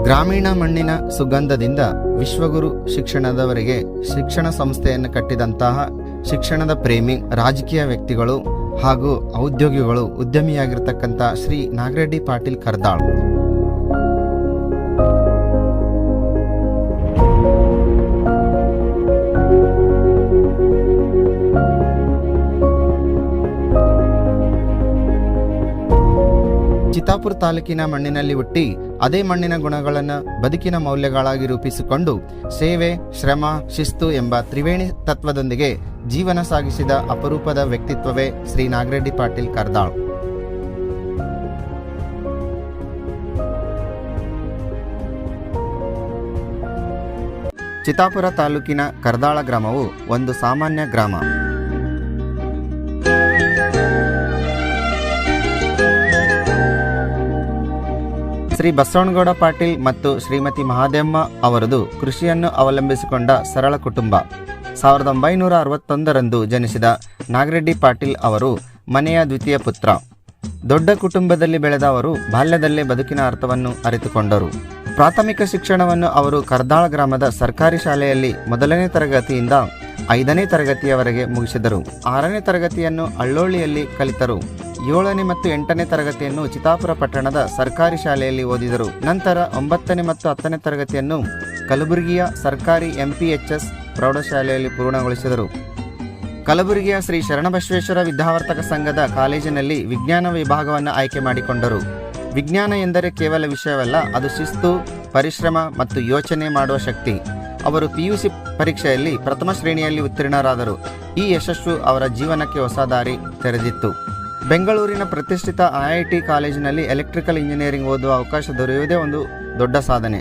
ಗ್ರಾಮೀಣ ಮಣ್ಣಿನ ಸುಗಂಧದಿಂದ ವಿಶ್ವಗುರು ಶಿಕ್ಷಣದವರೆಗೆ ಶಿಕ್ಷಣ ಸಂಸ್ಥೆಯನ್ನು ಕಟ್ಟಿದಂತಹ ಶಿಕ್ಷಣದ ಪ್ರೇಮಿ ರಾಜಕೀಯ ವ್ಯಕ್ತಿಗಳು ಹಾಗೂ ಔದ್ಯೋಗಿಗಳು ಉದ್ಯಮಿಯಾಗಿರ್ತಕ್ಕಂಥ ಶ್ರೀ ನಾಗರೆಡ್ಡಿ ಪಾಟೀಲ್ ಕರ್ದಾಳ್. ಚಿತ್ತಾಪುರ ತಾಲೂಕಿನ ಮಣ್ಣಿನಲ್ಲಿ ಹುಟ್ಟಿ ಅದೇ ಮಣ್ಣಿನ ಗುಣಗಳನ್ನು ಬದುಕಿನ ಮೌಲ್ಯಗಳಾಗಿ ರೂಪಿಸಿಕೊಂಡು ಸೇವೆ, ಶ್ರಮ, ಶಿಸ್ತು ಎಂಬ ತ್ರಿವೇಣಿ ತತ್ವದೊಂದಿಗೆ ಜೀವನ ಸಾಗಿಸಿದ ಅಪರೂಪದ ವ್ಯಕ್ತಿತ್ವವೇ ಶ್ರೀ ನಾಗರೆಡ್ಡಿ ಪಾಟೀಲ್ ಕರ್ದಾಳ್. ಚಿತ್ತಾಪುರ ತಾಲೂಕಿನ ಕರ್ದಾಳ ಗ್ರಾಮವು ಒಂದು ಸಾಮಾನ್ಯ ಗ್ರಾಮ. ಶ್ರೀ ಬಸವನಗೌಡ ಪಾಟೀಲ್ ಮತ್ತು ಶ್ರೀಮತಿ ಮಹಾದೇವಮ್ಮ ಅವರದು ಕೃಷಿಯನ್ನು ಅವಲಂಬಿಸಿಕೊಂಡ ಸರಳ ಕುಟುಂಬ. 1961ರಂದು ಜನಿಸಿದ ನಾಗರೆಡ್ಡಿ ಪಾಟೀಲ್ ಅವರು ಮನೆಯ ದ್ವಿತೀಯ ಪುತ್ರ. ದೊಡ್ಡ ಕುಟುಂಬದಲ್ಲಿ ಬೆಳೆದ ಅವರು ಬಾಲ್ಯದಲ್ಲೇ ಬದುಕಿನ ಅರ್ಥವನ್ನು ಅರಿತುಕೊಂಡರು. ಪ್ರಾಥಮಿಕ ಶಿಕ್ಷಣವನ್ನು ಅವರು ಕರ್ದಾಳ ಗ್ರಾಮದ ಸರ್ಕಾರಿ ಶಾಲೆಯಲ್ಲಿ 1ನೇ ತರಗತಿಯಿಂದ 5ನೇ ತರಗತಿಯವರೆಗೆ ಮುಗಿಸಿದರು. 6ನೇ ತರಗತಿಯನ್ನು ಅಳ್ಳೋಳಿಯಲ್ಲಿ ಕಲಿತರು. 7ನೇ ಮತ್ತು 8ನೇ ತರಗತಿಯನ್ನು ಚಿತ್ತಾಪುರ ಪಟ್ಟಣದ ಸರ್ಕಾರಿ ಶಾಲೆಯಲ್ಲಿ ಓದಿದರು. ನಂತರ 9ನೇ ಮತ್ತು 10ನೇ ತರಗತಿಯನ್ನು ಕಲಬುರಗಿಯ ಸರ್ಕಾರಿ MPHS ಪ್ರೌಢಶಾಲೆಯಲ್ಲಿ ಪೂರ್ಣಗೊಳಿಸಿದರು. ಕಲಬುರಗಿಯ ಶ್ರೀ ಶರಣಬಸವೇಶ್ವರ ವಿದ್ಯಾವರ್ತಕ ಸಂಘದ ಕಾಲೇಜಿನಲ್ಲಿ ವಿಜ್ಞಾನ ವಿಭಾಗವನ್ನು ಆಯ್ಕೆ ಮಾಡಿಕೊಂಡರು. ವಿಜ್ಞಾನ ಎಂದರೆ ಕೇವಲ ವಿಷಯವಲ್ಲ, ಅದು ಶಿಸ್ತು, ಪರಿಶ್ರಮ ಮತ್ತು ಯೋಚನೆ ಮಾಡುವ ಶಕ್ತಿ. ಅವರು PUC ಪರೀಕ್ಷೆಯಲ್ಲಿ ಪ್ರಥಮ ಶ್ರೇಣಿಯಲ್ಲಿ ಉತ್ತೀರ್ಣರಾದರು. ಈ ಯಶಸ್ಸು ಅವರ ಜೀವನಕ್ಕೆ ಹೊಸ ದಾರಿ ತೆರೆದಿತ್ತು. ಬೆಂಗಳೂರಿನ ಪ್ರತಿಷ್ಠಿತ IIT ಕಾಲೇಜಿನಲ್ಲಿ ಎಲೆಕ್ಟ್ರಿಕಲ್ ಇಂಜಿನಿಯರಿಂಗ್ ಓದುವ ಅವಕಾಶ ದೊರೆಯುವುದೇ ಒಂದು ದೊಡ್ಡ ಸಾಧನೆ.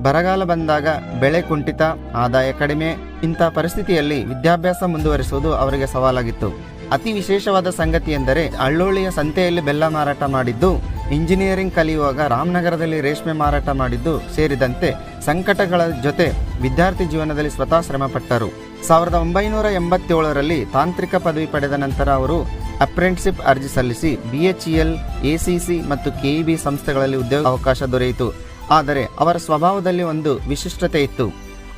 ಬರಗಾಲ ಬಂದಾಗ ಬೆಳೆ ಕುಂಠಿತ, ಆದಾಯ ಕಡಿಮೆ, ಇಂಥ ಪರಿಸ್ಥಿತಿಯಲ್ಲಿ ವಿದ್ಯಾಭ್ಯಾಸ ಮುಂದುವರಿಸುವುದು ಅವರಿಗೆ ಸವಾಲಾಗಿತ್ತು. ಅತಿ ವಿಶೇಷವಾದ ಸಂಗತಿ ಎಂದರೆ ಅಳ್ಳೋಳಿಯ ಸಂತೆಯಲ್ಲಿ ಬೆಲ್ಲ ಮಾರಾಟ ಮಾಡಿದ್ದು, ಇಂಜಿನಿಯರಿಂಗ್ ಕಲಿಯುವಾಗ ರಾಮನಗರದಲ್ಲಿ ರೇಷ್ಮೆ ಮಾರಾಟ ಮಾಡಿದ್ದು ಸೇರಿದಂತೆ ಸಂಕಟಗಳ ಜೊತೆ ವಿದ್ಯಾರ್ಥಿ ಜೀವನದಲ್ಲಿ ಸ್ವತಃ ಶ್ರಮಪಟ್ಟರು. 1987ರಲ್ಲಿ ತಾಂತ್ರಿಕ ಪದವಿ ಪಡೆದ ನಂತರ ಅವರು ಅಪ್ರೆಂಟಿಸ್ಶಿಪ್ ಅರ್ಜಿ ಸಲ್ಲಿಸಿ BHEL, ACC ಮತ್ತು KEB ಸಂಸ್ಥೆಗಳಲ್ಲಿ ಉದ್ಯೋಗ ಅವಕಾಶ ದೊರೆಯಿತು. ಆದರೆ ಅವರ ಸ್ವಭಾವದಲ್ಲಿ ಒಂದು ವಿಶಿಷ್ಟತೆ ಇತ್ತು.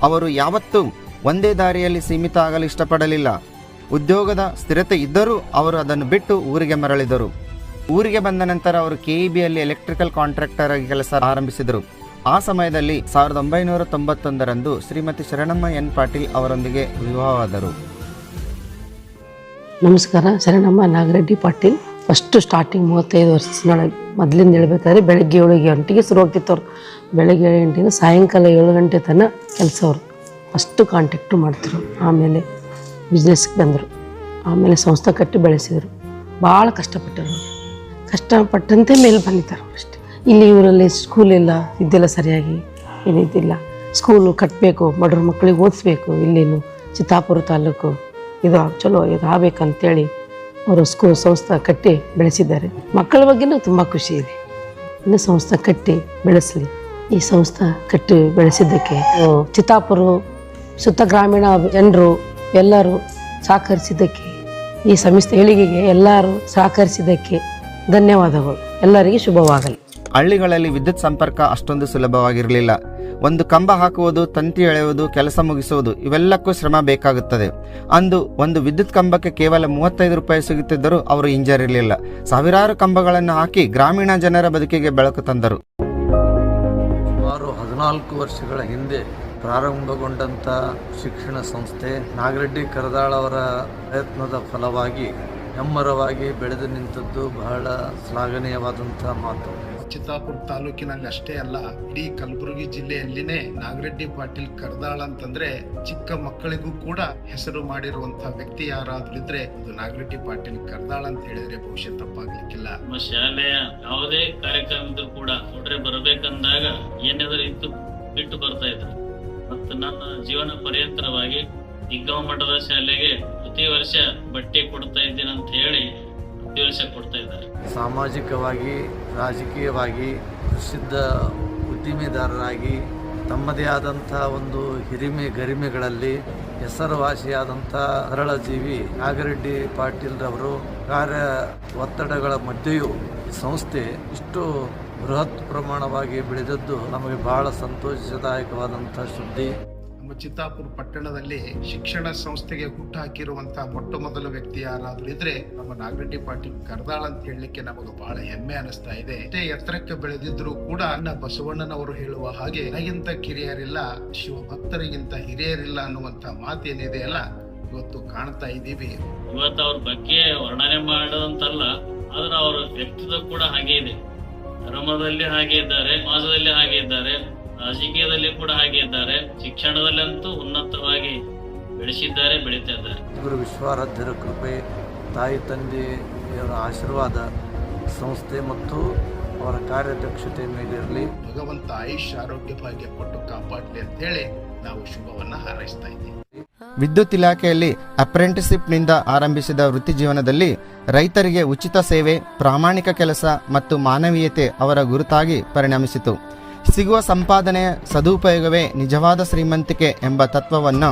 ಅವರು ಯಾವತ್ತೂ ಒಂದೇ ದಾರಿಯಲ್ಲಿ ಸೀಮಿತ ಆಗಲು ಇಷ್ಟಪಡಲಿಲ್ಲ. ಉದ್ಯೋಗದ ಸ್ಥಿರತೆ ಇದ್ದರೂ ಅವರು ಅದನ್ನು ಬಿಟ್ಟು ಊರಿಗೆ ಮರಳಿದರು. ಊರಿಗೆ ಬಂದ ನಂತರ ಅವರು KEBಯಲ್ಲಿ ಎಲೆಕ್ಟ್ರಿಕಲ್ ಕಾಂಟ್ರಾಕ್ಟರ್ ಆಗಿ ಕೆಲಸ ಆರಂಭಿಸಿದರು. ಆ ಸಮಯದಲ್ಲಿ 1991ರಂದು ಶ್ರೀಮತಿ ಶರಣಮ್ಮ N. ಪಾಟೀಲ್ ಅವರೊಂದಿಗೆ ವಿವಾಹವಾದರು. ನಮಸ್ಕಾರ, ಶರಣಮ್ಮ ನಾಗರೆಡ್ಡಿ ಪಾಟೀಲ್. ಫಸ್ಟು ಸ್ಟಾರ್ಟಿಂಗ್ 35 ವರ್ಷದೊಳಗೆ ಮೊದಲಿಂದ ಹೇಳ್ಬೇಕಾದ್ರೆ ಬೆಳಗ್ಗೆ 7 ಗಂಟೆಗೆ ಶುರು ಆಗ್ತಿತ್ತು. ಅವ್ರು ಬೆಳಗ್ಗೆ 7 ಗಂಟೆಗೆ ಸಾಯಂಕಾಲ 7 ಗಂಟೆ ತನಕ ಕೆಲಸ. ಅವರು ಫಸ್ಟು ಕಾಂಟ್ಯಾಕ್ಟು ಮಾಡ್ತಿರು. ಆಮೇಲೆ ಬಿಸ್ನೆಸ್ಗೆ ಬಂದರು. ಆಮೇಲೆ ಸಂಸ್ಥೆ ಕಟ್ಟಿ ಬೆಳೆಸಿದರು. ಭಾಳ ಕಷ್ಟಪಟ್ಟರು. ಕಷ್ಟಪಟ್ಟಂತೆ ಮೇಲೆ ಬಂದಿದ್ದಾರೆ ಅವರು ಅಷ್ಟೇ. ಇಲ್ಲಿ ಇವರಲ್ಲಿ ಸ್ಕೂಲ್ ಇಲ್ಲ, ಇದ್ದಿಲ್ಲ, ಸರಿಯಾಗಿ ಏನಿದ್ದಿಲ್ಲ. ಸ್ಕೂಲು ಕಟ್ಟಬೇಕು, ಬಡವ್ರ ಮಕ್ಕಳಿಗೆ ಓದಿಸ್ಬೇಕು. ಇಲ್ಲೇನು ಚಿತ್ತಾಪುರ ತಾಲೂಕು ಇದು ಚಲೋ ಇದು ಆಗಬೇಕಂತೇಳಿ ಅವರು ಸಂಸ್ಥೆ ಕಟ್ಟಿ ಬೆಳೆಸಿದ್ದಾರೆ. ಮಕ್ಕಳ ಬಗ್ಗೆನೂ ತುಂಬ ಖುಷಿ ಇದೆ. ಇನ್ನು ಸಂಸ್ಥೆ ಕಟ್ಟಿ ಬೆಳೆಸಲಿ. ಈ ಸಂಸ್ಥೆ ಕಟ್ಟಿ ಬೆಳೆಸಿದ್ದಕ್ಕೆ ಚಿತ್ತಾಪುರ ಸುತ್ತ ಗ್ರಾಮೀಣ ಜನರು ಎಲ್ಲರೂ ಸಹಕರಿಸಿದ್ದಕ್ಕೆ, ಈ ಸಂಸ್ಥೆ ಏಳಿಗೆಗೆ ಎಲ್ಲರೂ ಸಹಕರಿಸಿದ್ದಕ್ಕೆ ಧನ್ಯವಾದಗಳು. ಎಲ್ಲರಿಗೆ ಶುಭವಾಗಲಿ. ಹಳ್ಳಿಗಳಲ್ಲಿ ವಿದ್ಯುತ್ ಸಂಪರ್ಕ ಅಷ್ಟೊಂದು ಸುಲಭವಾಗಿರಲಿಲ್ಲ. ಒಂದು ಕಂಬ ಹಾಕುವುದು, ತಂತಿ ಎಳೆಯುವುದು, ಕೆಲಸ ಮುಗಿಸುವುದು ಇವೆಲ್ಲಕ್ಕೂ ಶ್ರಮ ಬೇಕಾಗುತ್ತದೆ. ಅಂದು ಒಂದು ವಿದ್ಯುತ್ ಕಂಬಕ್ಕೆ ಕೇವಲ 35 ರೂಪಾಯಿ ಸಿಗುತ್ತಿದ್ದರೂ ಅವರು ಹಿಂಜರಿರಲಿಲ್ಲ. ಸಾವಿರಾರು ಕಂಬಗಳನ್ನು ಹಾಕಿ ಗ್ರಾಮೀಣ ಜನರ ಬದುಕಿಗೆ ಬೆಳಕು ತಂದರು. ಸುಮಾರು 14 ವರ್ಷಗಳ ಹಿಂದೆ ಪ್ರಾರಂಭಗೊಂಡಂಥ ಶಿಕ್ಷಣ ಸಂಸ್ಥೆ ನಾಗರೆಡ್ಡಿ ಕರ್ದಾಳ್ ಅವರ ಪ್ರಯತ್ನದ ಫಲವಾಗಿ ಹೆಮ್ಮರವಾಗಿ ಬೆಳೆದು ನಿಂತದ್ದು ಬಹಳ ಶ್ಲಾಘನೀಯವಾದಂಥ ಮಾತು. ಚಿತ್ತಾಪುರ ತಾಲೂಕಿನಲ್ಲಿ ಅಷ್ಟೇ ಅಲ್ಲ, ಇಡೀ ಕಲಬುರಗಿ ಜಿಲ್ಲೆಯಲ್ಲಿನೇ ನಾಗರೆಡ್ಡಿ ಪಾಟೀಲ್ ಕರ್ದಾಳ್ ಅಂತಂದ್ರೆ ಚಿಕ್ಕ ಮಕ್ಕಳಿಗೂ ಕೂಡ ಹೆಸರು ಮಾಡಿರುವಂತಹ ವ್ಯಕ್ತಿ ಯಾರಾದ್ರೂ ಇದ್ರೆ ಅದು ನಾಗರೆಡ್ಡಿ ಪಾಟೀಲ್ ಕರ್ದಾಳ್ ಅಂತ ಹೇಳಿದ್ರೆ ಬಹುಶಃ ತಪ್ಪಾಗ್ಲಿಕ್ಕಿಲ್ಲ. ನಮ್ಮ ಶಾಲೆಯ ಯಾವುದೇ ಕಾರ್ಯಕ್ರಮದಲ್ಲಿ ಕೂಡ ನೋಡ್ರೆ ಬರಬೇಕಂದಾಗ ಏನಾದ್ರೂ ಇತ್ತು ಬಿಟ್ಟು ಬರ್ತಾ ಇದ್ರು. ಮತ್ತು ನನ್ನ ಜೀವನ ಪರ್ಯಂತರವಾಗಿ ಇಗ್ಗಾಂವ್ ಮಠದ ಶಾಲೆಗೆ ಪ್ರತಿ ವರ್ಷ ಬಟ್ಟೆ ಕೊಡ್ತಾ ಇದ್ದೀನಿ ಅಂತ ಹೇಳಿ ಪ್ರತಿ ವರ್ಷ ಕೊಡ್ತಾ ಇದ್ದಾರೆ. ಸಾಮಾಜಿಕವಾಗಿ, ರಾಜಕೀಯವಾಗಿ ಪ್ರಸಿದ್ಧ ಉದ್ದಿಮೆದಾರರಾಗಿ ತಮ್ಮದೇ ಆದಂಥ ಒಂದು ಗರಿಮೆಗಳಲ್ಲಿ ಹೆಸರುವಾಸಿಯಾದಂಥ ಸರಳ ಜೀವಿ ನಾಗರೆಡ್ಡಿ ಪಾಟೀಲ್ ರವರು ಕಾರ್ಯ ಒತ್ತಡಗಳ ಮಧ್ಯೆಯೂ ಈ ಸಂಸ್ಥೆ ಇಷ್ಟು ಬೃಹತ್ ಪ್ರಮಾಣವಾಗಿ ಬೆಳೆದದ್ದು ನಮಗೆ ಬಹಳ ಸಂತೋಷದಾಯಕವಾದಂಥ ಸುದ್ದಿ. ನಮ್ಮ ಚಿತ್ತಾಪುರ ಪಟ್ಟಣದಲ್ಲಿ ಶಿಕ್ಷಣ ಸಂಸ್ಥೆಗೆ ಹುಟ್ಟು ಹಾಕಿರುವಂತಹ ಮೊಟ್ಟ ಮೊದಲ ವ್ಯಕ್ತಿ ಯಾರಾದ್ರೂ ಇದ್ರೆ ನಮ್ಮ ನಾಗರೆಡ್ಡಿ ಪಾಟೀಲ್ ಕರ್ದಾಳ್ ಅಂತ ಹೇಳಲಿಕ್ಕೆ ನಮಗೆ ಬಹಳ ಹೆಮ್ಮೆ ಅನಿಸ್ತಾ ಇದೆ. ಅಷ್ಟೇ ಎತ್ತರಕ್ಕೆ ಬೆಳೆದಿದ್ರು ಕೂಡ ಬಸವಣ್ಣನವರು ಹೇಳುವ ಹಾಗೆ ನನಗಿಂತ ಕಿರಿಯರಿಲ್ಲ, ಶಿವಭಕ್ತರಿಗಿಂತ ಹಿರಿಯರಿಲ್ಲ ಅನ್ನುವಂತ ಮಾತೇನಿದೆ ಅಲ್ಲ, ಇವತ್ತು ಕಾಣ್ತಾ ಇದ್ದೀವಿ. ಇವತ್ತು ಅವ್ರ ಬಗ್ಗೆ ವರ್ಣನೆ ಮಾಡೋದಂತಲ್ಲ, ಆದ್ರೆ ಅವರ ವ್ಯಕ್ತಿತ್ವ ಕೂಡ ಹಾಗೆ ಇದೆ. ಧರ್ಮದಲ್ಲಿ ಹಾಗೆ ಇದ್ದಾರೆ, ಸಮಾಜದಲ್ಲಿ ಹಾಗೆ ಇದ್ದಾರೆ, ರಾಜಕೀಯದಲ್ಲಿ ಕೂಡ ಹಾಗೆ ಇದ್ದಾರೆ, ಶಿಕ್ಷಣದಲ್ಲಂತೂ ಉನ್ನತವಾಗಿ ಬೆಳೆಸಿದ್ದಾರೆ, ಬೆಳೀತಾ ಇದ್ದಾರೆ. ಗುರು ವಿಶ್ವಾರಾಧ್ಯರ ಕೃಪೆ, ತಾಯಿ ತಂದೆಯವರ ಆಶೀರ್ವಾದ ಸಂಸ್ಥೆ ಮತ್ತು ಅವರ ಕಾರ್ಯದಕ್ಷತೆ ಮೇಲಿರಲಿ. ಭಗವಂತ ಆಯುಷ್ ಆರೋಗ್ಯ ಭಾಗ್ಯ ಕೊಟ್ಟು ಕಾಪಾಡಲಿ ಅಂತ ಹೇಳಿ ನಾವು ಶುಭವನ್ನ ಹಾರೈಸ್ತಾ ಇದ್ದೀವಿ. ವಿದ್ಯುತ್ ಇಲಾಖೆಯಲ್ಲಿ ಅಪ್ರೆಂಟಿಸ್ಶಿಪ್ನಿಂದ ಆರಂಭಿಸಿದ ವೃತ್ತಿ ಜೀವನದಲ್ಲಿ ರೈತರಿಗೆ ಉಚಿತ ಸೇವೆ, ಪ್ರಾಮಾಣಿಕ ಕೆಲಸ ಮತ್ತು ಮಾನವೀಯತೆ ಅವರ ಗುರುತಾಗಿ ಪರಿಣಮಿಸಿತು. ಸಿಗುವ ಸಂಪಾದನೆಯ ಸದುಪಯೋಗವೇ ನಿಜವಾದ ಶ್ರೀಮಂತಿಕೆ ಎಂಬ ತತ್ವವನ್ನು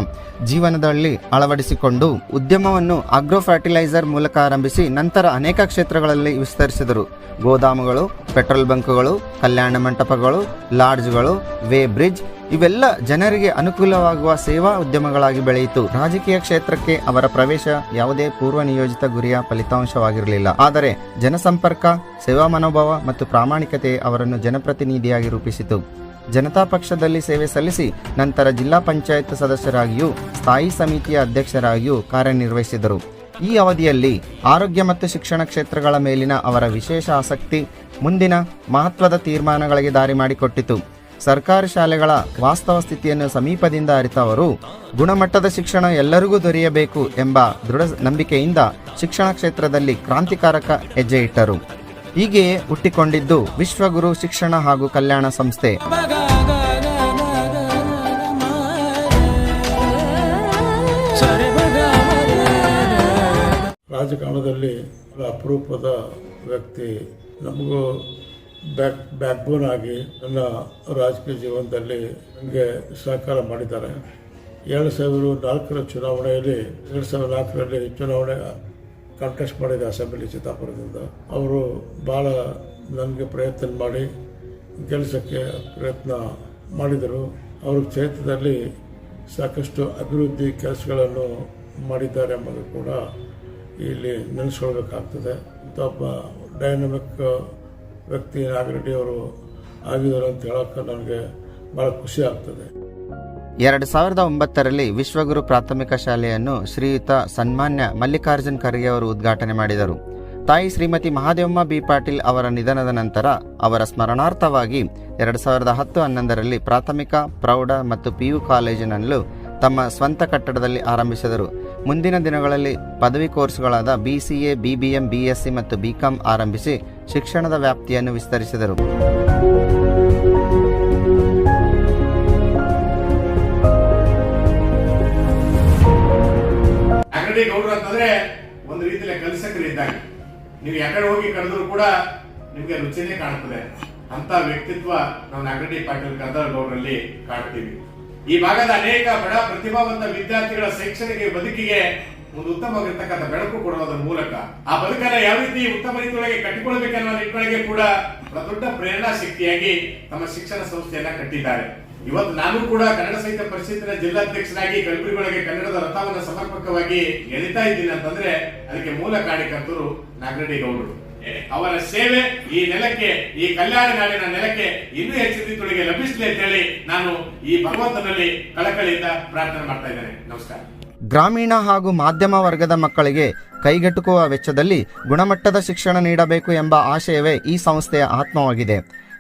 ಜೀವನದಲ್ಲಿ ಅಳವಡಿಸಿಕೊಂಡು ಉದ್ಯಮವನ್ನು ಆಗ್ರೋ ಫರ್ಟಿಲೈಸರ್ ಮೂಲಕ ಆರಂಭಿಸಿ ನಂತರ ಅನೇಕ ಕ್ಷೇತ್ರಗಳಲ್ಲಿ ವಿಸ್ತರಿಸಿದರು. ಗೋದಾಮುಗಳು, ಪೆಟ್ರೋಲ್ ಬಂಕ್ಗಳು, ಕಲ್ಯಾಣ ಮಂಟಪಗಳು, ಲಾಡ್ಜ್ಗಳು, ವೇ ಬ್ರಿಡ್ಜ್ ಇವೆಲ್ಲ ಜನರಿಗೆ ಅನುಕೂಲವಾಗುವ ಸೇವಾ ಉದ್ಯಮಗಳಾಗಿ ಬೆಳೆಯಿತು. ರಾಜಕೀಯ ಕ್ಷೇತ್ರಕ್ಕೆ ಅವರ ಪ್ರವೇಶ ಯಾವುದೇ ಪೂರ್ವ ನಿಯೋಜಿತ ಗುರಿಯ ಫಲಿತಾಂಶವಾಗಿರಲಿಲ್ಲ. ಆದರೆ ಜನಸಂಪರ್ಕ, ಸೇವಾ ಮನೋಭಾವ ಮತ್ತು ಪ್ರಾಮಾಣಿಕತೆ ಅವರನ್ನು ಜನಪ್ರತಿನಿಧಿಯಾಗಿ ರೂಪಿಸಿತು. ಜನತಾ ಪಕ್ಷದಲ್ಲಿ ಸೇವೆ ಸಲ್ಲಿಸಿ ನಂತರ ಜಿಲ್ಲಾ ಪಂಚಾಯತ್ ಸದಸ್ಯರಾಗಿಯೂ ಸ್ಥಾಯಿ ಸಮಿತಿಯ ಅಧ್ಯಕ್ಷರಾಗಿಯೂ ಕಾರ್ಯನಿರ್ವಹಿಸಿದರು. ಈ ಅವಧಿಯಲ್ಲಿ ಆರೋಗ್ಯ ಮತ್ತು ಶಿಕ್ಷಣ ಕ್ಷೇತ್ರಗಳ ಮೇಲಿನ ಅವರ ವಿಶೇಷ ಆಸಕ್ತಿ ಮುಂದಿನ ಮಹತ್ವದ ತೀರ್ಮಾನಗಳಿಗೆ ದಾರಿ ಮಾಡಿಕೊಟ್ಟಿತು. ಸರ್ಕಾರಿ ಶಾಲೆಗಳ ವಾಸ್ತವ ಸ್ಥಿತಿಯನ್ನು ಸಮೀಪದಿಂದ ಅರಿತ ಅವರು ಗುಣಮಟ್ಟದ ಶಿಕ್ಷಣ ಎಲ್ಲರಿಗೂ ದೊರೆಯಬೇಕು ಎಂಬ ದೃಢ ನಂಬಿಕೆಯಿಂದ ಶಿಕ್ಷಣ ಕ್ಷೇತ್ರದಲ್ಲಿ ಕ್ರಾಂತಿಕಾರಕ ಹೆಜ್ಜೆ ಇಟ್ಟರು. ಹೀಗೆಯೇ ಹುಟ್ಟಿಕೊಂಡಿದ್ದು ವಿಶ್ವಗುರು ಶಿಕ್ಷಣ ಹಾಗೂ ಕಲ್ಯಾಣ ಸಂಸ್ಥೆ. ರಾಜಕಾರಣದಲ್ಲಿ ಅಪರೂಪದ ವ್ಯಕ್ತಿ, ನಮಗೂ ಬ್ಯಾಕ್ಬೋನ್ ಆಗಿ ನನ್ನ ರಾಜಕೀಯ ಜೀವನದಲ್ಲಿ ನನಗೆ ಸಹಕಾರ ಮಾಡಿದ್ದಾರೆ. 2004 ಚುನಾವಣೆಯಲ್ಲಿ 2004ರಲ್ಲಿ ಚುನಾವಣೆ ಕಾಂಟೆಸ್ಟ್ ಮಾಡಿದೆ ಅಸೆಂಬ್ಲಿ ಚಿತ್ತಾಪುರದಿಂದ. ಅವರು ಭಾಳ ನನಗೆ ಪ್ರಯತ್ನ ಮಾಡಿ ಗೆಲ್ಲಿಸೋಕ್ಕೆ ಪ್ರಯತ್ನ ಮಾಡಿದರು. ಅವ್ರ ಕ್ಷೇತ್ರದಲ್ಲಿ ಸಾಕಷ್ಟು ಅಭಿವೃದ್ಧಿ ಕೆಲಸಗಳನ್ನು ಮಾಡಿದ್ದಾರೆ ಎಂಬುದು ಕೂಡ ಇಲ್ಲಿ ನೆನೆಸ್ಕೊಳ್ಬೇಕಾಗ್ತದೆ. ಇಂಥ ಒಬ್ಬ ಡೈನಮಿಕ್ ವ್ಯಕ್ತಿ ನಾಗರೆಡ್ಡಿ ಅವರು ಆಗಿದ್ದಾರೆ ಅಂತ ಹೇಳೋಕ್ಕೆ ನನಗೆ ಭಾಳ ಖುಷಿ ಆಗ್ತದೆ. 2009ರಲ್ಲಿ ವಿಶ್ವಗುರು ಪ್ರಾಥಮಿಕ ಶಾಲೆಯನ್ನು ಶ್ರೀಯುತ ಸನ್ಮಾನ್ಯ ಮಲ್ಲಿಕಾರ್ಜುನ್ ಖರ್ಗೆ ಅವರು ಉದ್ಘಾಟನೆ ಮಾಡಿದರು. ತಾಯಿ ಶ್ರೀಮತಿ ಮಹಾದೇವಮ್ಮ ಬಿ ಪಾಟೀಲ್ ಅವರ ನಿಧನದ ನಂತರ ಅವರ ಸ್ಮರಣಾರ್ಥವಾಗಿ 2010-11ರಲ್ಲಿ ಪ್ರಾಥಮಿಕ, ಪ್ರೌಢ ಮತ್ತು PU ಕಾಲೇಜಿನಲ್ಲೂ ತಮ್ಮ ಸ್ವಂತ ಕಟ್ಟಡದಲ್ಲಿ ಆರಂಭಿಸಿದರು. ಮುಂದಿನ ದಿನಗಳಲ್ಲಿ ಪದವಿ ಕೋರ್ಸ್ಗಳಾದ BCA, BBM, BSc ಮತ್ತು BCom ಆರಂಭಿಸಿ ಶಿಕ್ಷಣದ ವ್ಯಾಪ್ತಿಯನ್ನು ವಿಸ್ತರಿಸಿದರು. ನಾಗರೆಡ್ಡಿ ಗೌಡ್ರು ಅಂತಂದ್ರೆ ಒಂದು ರೀತಿಯಲ್ಲಿ ಕಲಿಸಕರು ಇದ್ದಾಗ, ನೀವು ಯಾಕಡೆ ಹೋಗಿ ಕರೆದ್ರು ಕೂಡ ನಿಮ್ಗೆ ರುಚಿನೇ ಕಾಣ್ತದೆ. ಅಂತ ವ್ಯಕ್ತಿತ್ವ ನಾವು ನಾಗರೆಡ್ಡಿ ಪಾಟೀಲ್ ಕರ್ದಾಳ್ ಗೌಡ್ರಲ್ಲಿ ಕಾಣ್ತೀವಿ. ಈ ಭಾಗದ ಅನೇಕ ಬಡ ಪ್ರತಿಭಾವಂತ ವಿದ್ಯಾರ್ಥಿಗಳ ಶೈಕ್ಷಣಿಕ ಬದುಕಿಗೆ ಒಂದು ಉತ್ತಮವಾಗಿರ್ತಕ್ಕಂಥ ಬೆಳಕು ಕೊಡುವುದರ ಮೂಲಕ ಆ ಬದುಕನ್ನ ಯಾವ ರೀತಿ ಉತ್ತಮ ರೀತಿಯೊಳಗೆ ಕಟ್ಟಿಕೊಳ್ಬೇಕನ್ನೋ ನಿಟ್ಟಿನೊಳಗೆ ಕೂಡ ದೊಡ್ಡ ಪ್ರೇರಣಾ ಶಕ್ತಿಯಾಗಿ ತಮ್ಮ ಶಿಕ್ಷಣ ಸಂಸ್ಥೆಯನ್ನ ಕಟ್ಟಿದ್ದಾರೆ. ಇವತ್ತು ನಾನು ಕೂಡ ಕನ್ನಡ ಸಾಹಿತ್ಯ ಪರಿಷತ್ತಿನ ಜಿಲ್ಲಾಧ್ಯಕ್ಷರಾಗಿ ಕಲಬುರಗಿ ಕನ್ನಡದ ರಥವನ್ನು ಸಮರ್ಪಕವಾಗಿ ಎಳಿತಾ ಇದ್ದೀನಿ ಅಂತಂದ್ರೆ ಅದಕ್ಕೆ ಮೂಲ ಕಾರಣಕರ್ತರು ನಾಗರೆಡ್ಡಿ ಗೌಡರು. ಅವರ ಸೇವೆ ಈ ನೆಲಕ್ಕೆ, ಈ ಕಲ್ಯಾಣ ನಾಡಿನ ನೆಲಕ್ಕೆ ಇನ್ನೂ ಹೆಚ್ಚಿನ ರೀತಿಯೊಳಗೆ ಲಭಿಸಲಿ ಅಂತ ಹೇಳಿ ನಾನು ಈ ಭಗವಂತನಲ್ಲಿ ಕಳಕಳಿಯಿಂದ ಪ್ರಾರ್ಥನೆ ಮಾಡ್ತಾ ಇದ್ದೇನೆ. ನಮಸ್ಕಾರ. ಗ್ರಾಮೀಣ ಹಾಗೂ ಮಾಧ್ಯಮ ವರ್ಗದ ಮಕ್ಕಳಿಗೆ ಕೈಗೆಟುಕುವ ವೆಚ್ಚದಲ್ಲಿ ಗುಣಮಟ್ಟದ ಶಿಕ್ಷಣ ನೀಡಬೇಕು ಎಂಬ ಆಶಯವೇ ಈ ಸಂಸ್ಥೆಯ ಆತ್ಮವಾಗಿದೆ.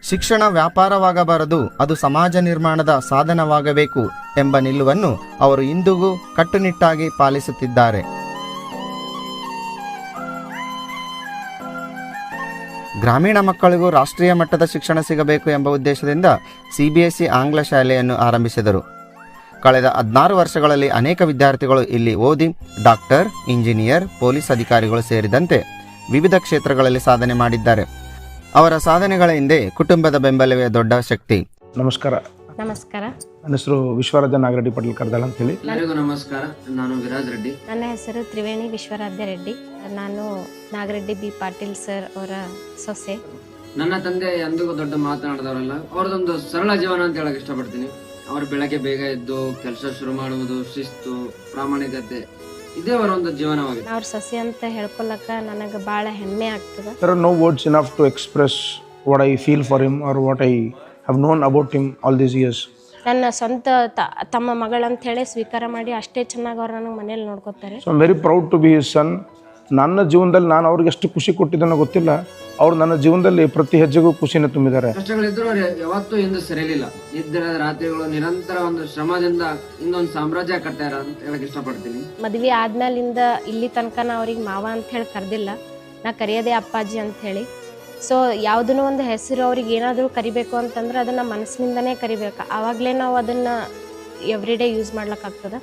ಶಿಕ್ಷಣ ವ್ಯಾಪಾರವಾಗಬಾರದು, ಅದು ಸಮಾಜ ನಿರ್ಮಾಣದ ಸಾಧನವಾಗಬೇಕು ಎಂಬ ನಿಲುವನ್ನು ಅವರು ಇಂದಿಗೂ ಕಟ್ಟುನಿಟ್ಟಾಗಿ ಪಾಲಿಸುತ್ತಿದ್ದಾರೆ. ಗ್ರಾಮೀಣ ಮಕ್ಕಳಿಗೂ ರಾಷ್ಟ್ರೀಯ ಮಟ್ಟದ ಶಿಕ್ಷಣ ಸಿಗಬೇಕು ಎಂಬ ಉದ್ದೇಶದಿಂದ CBSE ಆಂಗ್ಲ ಶಾಲೆಯನ್ನು ಆರಂಭಿಸಿದರು. ಕಳೆದ 16 ವರ್ಷಗಳಲ್ಲಿ ಅನೇಕ ವಿದ್ಯಾರ್ಥಿಗಳು ಇಲ್ಲಿ ಓದಿ ಡಾಕ್ಟರ್, ಇಂಜಿನಿಯರ್, ಪೊಲೀಸ್ ಅಧಿಕಾರಿಗಳು ಸೇರಿದಂತೆ ವಿವಿಧ ಕ್ಷೇತ್ರಗಳಲ್ಲಿ ಸಾಧನೆ ಮಾಡಿದ್ದಾರೆ. ಅವರ ಸಾಧನೆಗಳ ಹಿಂದೆ ಕುಟುಂಬದ ಬೆಂಬಲವೇ ದೊಡ್ಡ ಶಕ್ತಿ. ನಮಸ್ಕಾರ. ನನ್ನ ಹೆಸರು ವಿಶ್ವರಾಜ ನಾಗರೆಡ್ಡಿ ಪಾಟೀಲ್ ಕರ್ದಾಳ್ ಅಂತ ಹೇಳಿ. ಎಲ್ಲರಿಗೂ ನಮಸ್ಕಾರ. ನಾನು ವಿರಾಜ್ ರೆಡ್ಡಿ. ನನ್ನ ಹೆಸರು ತ್ರಿವೇಣಿ ವಿಶ್ವರಾಧ್ಯ ರೆಡ್ಡಿ. ನಾನು ನಾಗರೆಡ್ಡಿ ಬಿ ಪಾಟೀಲ್ ಸರ್ ಅವರ ಸೊಸೆ. ನನ್ನ ತಂದೆ ಎಂದಿಗೂ ದೊಡ್ಡ ಮಾತನಾಡಿದವರಲ್ಲ. ಅವ್ರದೊಂದು ಸರಳ ಜೀವನ ಅಂತ ಹೇಳಕ್ ಇಷ್ಟಪಡ್ತೀನಿ. ಅವ್ರು ಬೆಳಗ್ಗೆ ಬೇಗ ಎದ್ದು ಕೆಲಸ ಶುರು ಮಾಡುವುದು, ಶಿಸ್ತು, ಪ್ರಾಮಾಣಿಕತೆ, ಇದೇ ಅವರ ಒಂದು ಜೀವನವಾಗಿದೆ. ಅವ್ರ ಸಸಿ ಅಂತ ಹೇಳ್ಕೊಳಕ ನನಗೆ ಭಾಳ ಹೆಮ್ಮೆ ಆಗ್ತದೆ. There are no words enough to express what I feel for him or what I have known about him all these years. ನನ್ನ ಸ್ವಂತ ತಮ್ಮ ಮಗಳಂತ ಹೇಳಿ ಸ್ವೀಕಾರ ಮಾಡಿ ಅಷ್ಟೇ ಚೆನ್ನಾಗಿ ಅವ್ರು ನನಗೆ ಮನೇಲಿ ನೋಡ್ಕೋತಾರೆ. So I'm very proud to be his son. ನನ್ನ ಜೀವನದಲ್ಲಿ ನಾನು ಅವ್ರಿಗೆ ಎಷ್ಟು ಖುಷಿ ಕೊಟ್ಟಿದ್ದನೋ ಗೊತ್ತಿಲ್ಲ, ಅವ್ರು ನನ್ನ ಜೀವನದಲ್ಲಿ ಪ್ರತಿ ಹೆಜ್ಜೆಗೂ ಖುಷಿನ ತುಂಬಿದ್ದಾರೆ. ಕಷ್ಟಗಳಿದ್ರು ಅವ್ರು ಯಾವತ್ತೂ ಎಂದು ಸರಿಲಿಲ್ಲ. ನಿದ್ದೆ ರಾತ್ರಿಗಳು ನಿರಂತರ ಒಂದು ಶ್ರಮದಿಂದ ಇನ್ನೊಂದು ಸಾಮ್ರಾಜ್ಯ ಕಟ್ಟಾರ ಅಂತ ಹೇಳಕ್ ಇಷ್ಟಪಡ್ತೀನಿ. ಮದ್ವೆ ಆದ್ಮೇಲಿಂದ ಇಲ್ಲಿ ತನಕ ನಾ ಅವ್ರಿಗೆ ಮಾವ ಅಂತ ಹೇಳಿ ಕರೆದಿಲ್ಲ, ನಾ ಕರೆಯೋದೇ ಅಪ್ಪಾಜಿ ಅಂತ ಹೇಳಿ. ಸೊ ಯಾವುದನ್ನೂ ಒಂದು ಹೆಸರು ಅವ್ರಿಗೆ ಏನಾದರೂ ಕರಿಬೇಕು ಅಂತಂದ್ರೆ ಅದನ್ನು ಮನಸ್ಸಿನಿಂದನೇ ಕರಿಬೇಕು, ಆವಾಗಲೇ ನಾವು ಅದನ್ನು ಎವ್ರಿ ಡೇ ಯೂಸ್ ಮಾಡ್ಲಿಕ್ಕಾಗ್ತದೆ.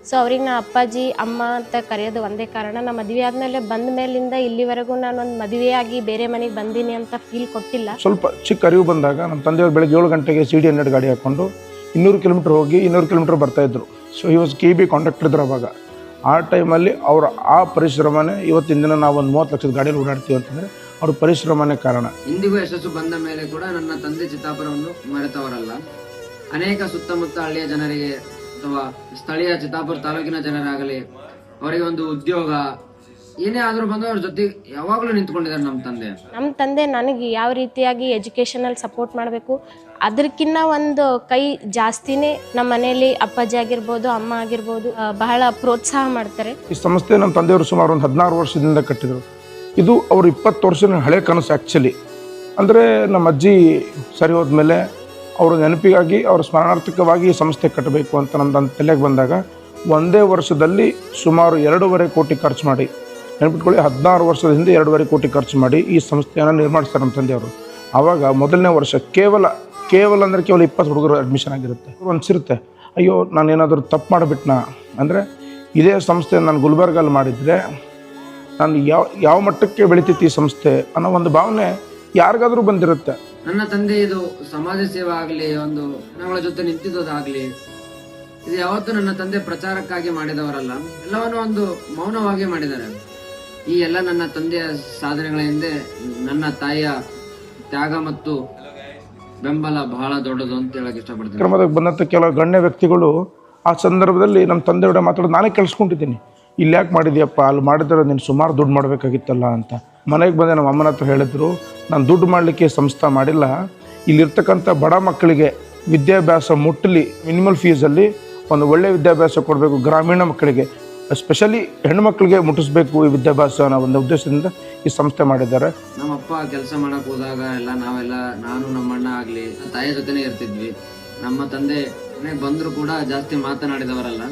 ಸೊ ಅವ್ರಿಗೆ ನಾ ಅಪ್ಪಾಜಿ ಅಮ್ಮ ಅಂತ ಕರೆಯೋದು ಒಂದೇ ಕಾರಣ. ನಾ ಮದುವೆ ಆದಮೇಲೆ ಬಂದ ಮೇಲಿಂದ ಇಲ್ಲಿವರೆಗೂ ನಾನೊಂದು ಮದುವೆಯಾಗಿ ಬೇರೆ ಮನೆಗೆ ಬಂದೀನಿ ಅಂತ ಫೀಲ್ ಕೊಟ್ಟಿಲ್ಲ. ಸ್ವಲ್ಪ ಚಿಕ್ಕ ಅರಿವು ಬಂದಾಗ ನಮ್ಮ ತಂದೆಯವರು ಬೆಳಗ್ಗೆ 7 ಗಂಟೆಗೆ CD100 ಗಾಡಿ ಹಾಕ್ಕೊಂಡು 200 ಕಿಲೋಮೀಟರ್ ಹೋಗಿ 200 ಕಿಲೋಮೀಟರ್ ಬರ್ತಾಯಿದ್ರು. ಸೊ ಈ ವಾಸ್ KB ಕಾಂಟ್ರಾಕ್ಟರ್ ಇದ್ರು ಅವಾಗ. ಆ ಟೈಮಲ್ಲಿ ಅವರ ಆ ಪರಿಶ್ರಮನೇ ಇವತ್ತಿನ ದಿನ ನಾವು ಒಂದು 30 ಲಕ್ಷದ ಗಾಡಿಯಲ್ಲಿ ಓಡಾಡ್ತೀವಿ ಅಂತಂದರೆ ಅವ್ರ ಪರಿಶ್ರಮನೇ ಕಾರಣ. ಇಂದಿಗೂ ಯಶಸ್ಸು ಬಂದ ಮೇಲೆ ಕೂಡ ನನ್ನ ತಂದೆ ಚಿತ್ತಾಪುರವನ್ನು ಮರೆತವರಲ್ಲ. ಅನೇಕ ಸುತ್ತಮುತ್ತ ಹಳ್ಳಿಯ ಜನರಿಗೆ ಅಥವಾ ಸ್ಥಳೀಯ ಚಿತ್ತಾಪುರ ತಾಲೂಕಿನ ಜನರಾಗಲಿ ಅವರಿಗೆ ಒಂದು ಉದ್ಯೋಗ ಏನೇ ಆದ್ರೂ ಬಂದು ಅವ್ರ ಜೊತೆ ಯಾವಾಗಲೂ ನಿಂತ್ಕೊಂಡಿದ್ದಾರೆ ನಮ್ಮ ತಂದೆ. ನನಗೆ ಯಾವ ರೀತಿಯಾಗಿ ಎಜುಕೇಷನಲ್ಲಿ ಸಪೋರ್ಟ್ ಮಾಡಬೇಕು ಅದಕ್ಕಿಂತ ಒಂದು ಕೈ ಜಾಸ್ತಿನೇ ನಮ್ಮ ಮನೆಯಲ್ಲಿ ಅಪ್ಪಾಜಿ ಆಗಿರ್ಬೋದು, ಅಮ್ಮ ಆಗಿರ್ಬೋದು ಬಹಳ ಪ್ರೋತ್ಸಾಹ ಮಾಡ್ತಾರೆ. ಈ ಸಂಸ್ಥೆ ನಮ್ಮ ತಂದೆಯವರು ಸುಮಾರು ಒಂದು 16 ವರ್ಷದಿಂದ ಕಟ್ಟಿದರು. ಇದು ಅವರು 20 ವರ್ಷದ ಹಳೆ ಕನಸು ಆ್ಯಕ್ಚುಲಿ. ಅಂದರೆ ನಮ್ಮ ಅಜ್ಜಿ ಸರಿ ಹೋದ್ಮೇಲೆ ಅವರ ನೆನಪಿಗಾಗಿ ಅವ್ರ ಸ್ಮರಣಾರ್ಥಕವಾಗಿ ಈ ಸಂಸ್ಥೆ ಕಟ್ಟಬೇಕು ಅಂತ ನನ್ನ ತಲೆಗೆ ಬಂದಾಗ ಒಂದೇ ವರ್ಷದಲ್ಲಿ ಸುಮಾರು 2.5 ಕೋಟಿ ಖರ್ಚು ಮಾಡಿ, ನೆನಪಿಟ್ಕೊಳ್ಳಿ 16 ವರ್ಷದ ಹಿಂದೆ 2.5 ಕೋಟಿ ಖರ್ಚು ಮಾಡಿ ಈ ಸಂಸ್ಥೆಯನ್ನು ನಿರ್ಮಾಣಿಸ್ತಾರೆ ನಮ್ಮ ತಂದೆಯವರು. ಆವಾಗ ಮೊದಲನೇ ವರ್ಷ ಕೇವಲ ಅಂದರೆ ಕೇವಲ 20 ಹುಡುಗರು ಅಡ್ಮಿಷನ್ ಆಗಿರುತ್ತೆ. ಅನಿಸಿರುತ್ತೆ ಅಯ್ಯೋ ನಾನು ಏನಾದರೂ ತಪ್ಪು ಮಾಡಿಬಿಟ್ನಾ, ಅಂದರೆ ಇದೇ ಸಂಸ್ಥೆ ನಾನು ಗುಲ್ಬರ್ಗಲ್ಲಿ ಮಾಡಿದರೆ ನಾನು ಯಾವ ಮಟ್ಟಕ್ಕೆ ಬೆಳಿತೈತಿ ಈ ಸಂಸ್ಥೆ ಅನ್ನೋ ಒಂದು ಭಾವನೆ ಯಾರಿಗಾದ್ರೂ ಬಂದಿರುತ್ತೆ. ನನ್ನ ತಂದೆ ಇದು ಸಮಾಜ ಸೇವೆ ಆಗಲಿ, ಒಂದು ಜನಗಳ ಜೊತೆ ನಿಂತಿದ್ದೋದಾಗ್ಲಿ, ಇದು ಯಾವತ್ತೂ ನನ್ನ ತಂದೆ ಪ್ರಚಾರಕ್ಕಾಗಿ ಮಾಡಿದವರಲ್ಲ, ಎಲ್ಲವನ್ನು ಒಂದು ಮೌನವಾಗಿ ಮಾಡಿದ್ದಾರೆ. ಈ ಎಲ್ಲ ನನ್ನ ತಂದೆಯ ಸಾಧನೆಗಳ ಹಿಂದೆ ನನ್ನ ತಾಯಿಯ ತ್ಯಾಗ ಮತ್ತು ಬೆಂಬಲ ಬಹಳ ದೊಡ್ಡದು ಅಂತ ಹೇಳಕ್ ಇಷ್ಟಪಡ್ತೀನಿ. ಕ್ರಮದಾಗ ಬಂದಂಥ ಕೆಲವು ಗಣ್ಯ ವ್ಯಕ್ತಿಗಳು ಆ ಸಂದರ್ಭದಲ್ಲಿ ನಮ್ಮ ತಂದೆಯವರ ಮಾತಾಡೋದು ನಾನೇ ಕೇಳಿಸ್ಕೊಂಡಿದ್ದೀನಿ. ಇಲ್ಲಿ ಯಾಕೆ ಮಾಡಿದ್ಯಪ್ಪ, ಅಲ್ಲಿ ಮಾಡಿದ್ರೆ ನೀನು ಸುಮಾರು ದುಡ್ಡು ಮಾಡಬೇಕಾಗಿತ್ತಲ್ಲ ಅಂತ. ಮನೆಗೆ ಬಂದೆ ನಮ್ಮ ಅಮ್ಮನ ಹತ್ರ ಹೇಳಿದ್ರು, ನಾನು ದುಡ್ಡು ಮಾಡಲಿಕ್ಕೆ ಸಂಸ್ಥೆ ಮಾಡಿಲ್ಲ, ಇಲ್ಲಿರ್ತಕ್ಕಂಥ ಬಡ ಮಕ್ಕಳಿಗೆ ವಿದ್ಯಾಭ್ಯಾಸ ಮುಟ್ಟಲಿ, ಮಿನಿಮಲ್ ಫೀಸಲ್ಲಿ ಒಂದು ಒಳ್ಳೆಯ ವಿದ್ಯಾಭ್ಯಾಸ ಕೊಡಬೇಕು, ಗ್ರಾಮೀಣ ಮಕ್ಕಳಿಗೆ ಎಸ್ಪೆಷಲಿ ಹೆಣ್ಮಕ್ಳಿಗೆ ಮುಟ್ಟಿಸ್ಬೇಕು ಈ ವಿದ್ಯಾಭ್ಯಾಸ ಅನ್ನೋ ಒಂದು ಉದ್ದೇಶದಿಂದ ಈ ಸಂಸ್ಥೆ ಮಾಡಿದ್ದಾರೆ. ನಮ್ಮಪ್ಪ ಕೆಲಸ ಮಾಡಕ್ ಹೋದಾಗ ನಾವೆಲ್ಲ ನಾನು ನಮ್ಮಣ್ಣ ಆಗ್ಲಿ ತಾಯಿಯ ಜೊತೆನೇ ಇರ್ತಿದ್ವಿ. ನಮ್ಮ ತಂದೆ ಮನೆಗೆ ಬಂದ್ರು ಕೂಡ ಜಾಸ್ತಿ ಮಾತನಾಡಿದವರಲ್ಲ.